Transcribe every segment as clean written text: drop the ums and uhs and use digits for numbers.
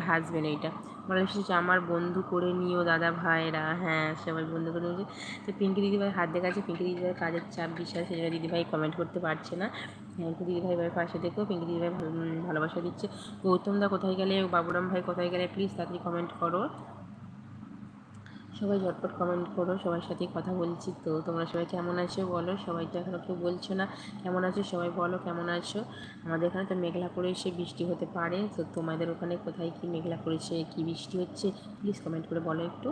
হাসবেন এইটা বলে এসেছে আমার বন্ধু করে নিও দাদা ভাইরা। হ্যাঁ, সবাই বন্ধু করে নিয়েছে। তো পিঙ্কি দিদিভাই হাত দেখাচ্ছে, পিঙ্কি দিদিভাই কাজের চাপ বিশাল, সেজন্য দিদিভাই কমেন্ট করতে পারছে না। পিঙ্কি দিদিভাই পাশে দেখো, পিঙ্কি দিদিভাই ভালোবাসা দিচ্ছে। গৌতম দা কোথায় গেলে, বাবুরাম ভাই কোথায় গেলে, প্লিজ তাড়াতাড়ি কমেন্ট করো। সবাই ঝটপট কমেন্ট করো, সবার সাথেই কথা বলছি। তো তোমরা সবাই কেমন আছো বলো, সবাই তো এখনও কেউ বলছো না কেমন আছো, সবাই বলো কেমন আছো। আমাদের এখানে তো মেঘলা করেছে, বৃষ্টি হতে পারে। তো তোমাদের ওখানে কোথায় কি মেঘলা করেছে, কি বৃষ্টি হচ্ছে, প্লিজ কমেন্ট করে বলো একটু।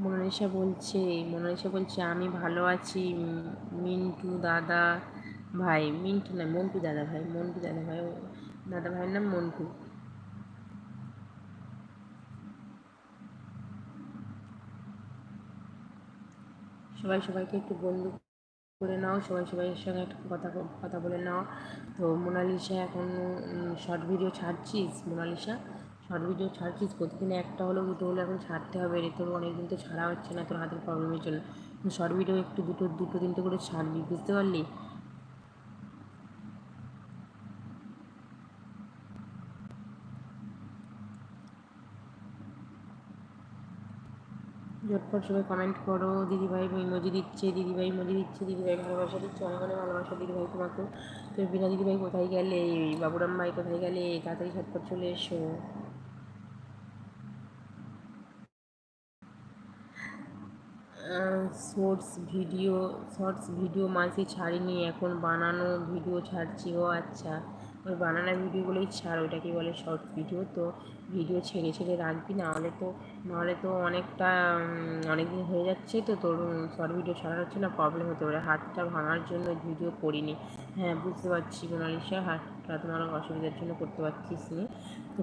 মোনালিসা বলছে আমি ভালো আছি মিন্টু দাদা ভাই। মিন্টু না, মন্টু দাদা ভাই, মন্টু দাদা ভাই, দাদা ভাইয়ের নাম মন্টু। সবাই সবাইকে একটু বন্ধু করে নাও, সবাই সবাইয়ের সঙ্গে একটু কথা কথা বলে নাও। তো মোনালিসা এখন শর্ট ভিডিও ছাড়ছিস? মোনালিসা শর্ট ভিডিও ছাড়ছিস? প্রতিদিনে একটা হলেও দুটো হলে এখন ছাড়তে হবে রে, তোর অনেকদিন তো ছাড়া হচ্ছে না তোর হাতের প্রবলেমের জন্য। শর্ট ভিডিও একটু দুটো দুটো তিনটে করে ছাড়বি, বুঝতে পারলি? ঝটপট সবাই কমেন্ট করো। দিদিভাই ইমোজি দিচ্ছে, দিদিভাই ইমোজি দিচ্ছে, দিদিভাই ভালোবাসা দিচ্ছে, অনেক অনেক ভালোবাসা দিদিভাই তোমাকে। তো বিনা দিদিভাই কোথায় গেলে, বাবুরাম ভাই কোথায় গেলে, তাড়াতাড়ি ঝটপট চলে এসো। শর্টস ভিডিও মাঝে ছাড়িনি, এখন বানানো ভিডিও ছাড়ছি। ও আচ্ছা, ওই বানানো ভিডিওগুলোই ছাড়, ওইটাকে বলে শর্টস ভিডিও। তো ভিডিও ছেড়ে ছেড়ে রাখবি, নাহলে তো অনেকটা অনেক দিন হয়ে যাচ্ছে। তো তোর শর্ট ভিডিও ছাড়া হচ্ছে না, প্রবলেম হতে পারে। হাতটা ভাঙার জন্য ভিডিও করিনি। হ্যাঁ, বুঝতে পারছি মোনালিসা, হাতটা তোমার অসুবিধার জন্য করতে পারছিস নি। তো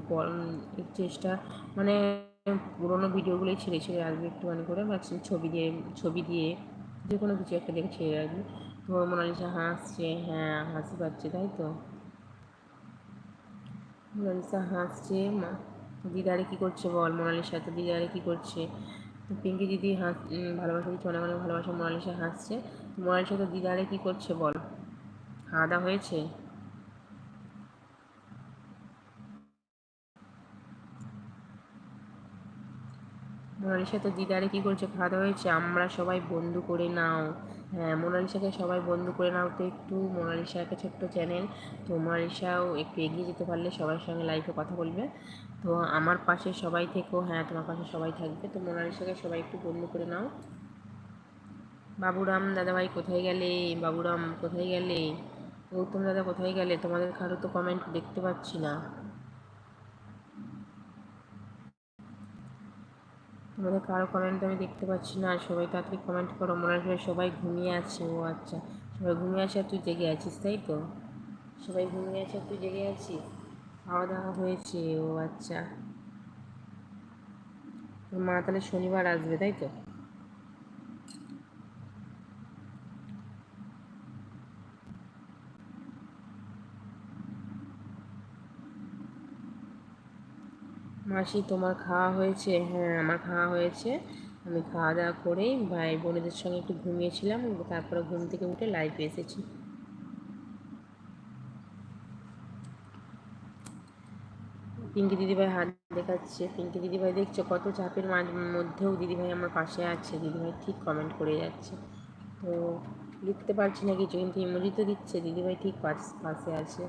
চেষ্টা মানে পুরোনো ভিডিওগুলোই ছেড়ে ছেড়ে রাখবি একটুখানি করে, বা ছবি দিয়ে যে কোনো কিছু একটা দেখে ছেড়ে রাখবি। তো মোনালিসা হাসছে, হ্যাঁ হাসি পাচ্ছে, তাই তো মোনালিসা হাসছে। দিদারে কী করছে বল, মোনালিসা তো দিদারে কী করছে। তো পিঙ্কি দিদি ভালোবাসা দিচ্ছে, অনেক অনেক ভালোবাসা। মোনালিসা হাসছে। মোনালিসা তো দিদারে কী করছে বল, খাওয়া দাওয়া হয়েছে? মোনালিসা তো দিদারে কী করছে, খাওয়া দাওয়া হয়েছে? আমরা সবাই বন্ধু করে নাও। হ্যাঁ, মোনালিসাকে সবাই বন্ধু করে নাও। তো একটু মোনালিসা একটা ছোট্ট চ্যানেল, তো মোনালিসাও একটু এগিয়ে যেতে পারলে সবার সঙ্গে লাইভে কথা বলবে। তো আমার পাশে সবাই থেকো, হ্যাঁ তোমার পাশে সবাই থাকবে। তো মোনালিসাকে সবাই একটু বন্ধু করে নাও। বাবুরাম দাদাভাই কোথায় গেলে, বাবুরাম কোথায় গেলে, গৌতম দাদা কোথায় গেলে? তোমাদের কারো তো কমেন্ট দেখতে পাচ্ছি না। তোমাদের কারো কমেন্ট আমি দেখতে পাচ্ছি না। সবাই তাড়াতাড়ি কমেন্ট করো। মনে হয় সবাই ঘুমিয়ে আছে। ও আচ্ছা, সবাই ঘুমিয়ে আছে আর তুই জেগে আছিস, তাই তো? সবাই ঘুমিয়ে আছে আর তুই জেগে আছিস। খাওয়া দাওয়া হয়েছে? ও আচ্ছা, তোর মা তাহলে শনিবার আসবে, তাই তো? মাসি তোমার খাওয়া হয়েছে? হ্যাঁ, আমার খাওয়া হয়েছে। আমি খাওয়া দাওয়া করেই ভাই বোনেদের সঙ্গে একটু ঘুমিয়েছিলাম, তারপরে ঘুম থেকে উঠে লাইভে এসেছি। পিঙ্কি দিদিভাই হাত দেখাচ্ছে, পিঙ্কি দিদিভাই দেখছো কত চাপের মধ্যেও দিদিভাই আমার পাশে আছে। দিদিভাই ঠিক কমেন্ট করে যাচ্ছে। তো লিখতে পারছি না কিছু, কিন্তু ইমোজি তো দিচ্ছে, দিদিভাই ঠিক পাশে আছে।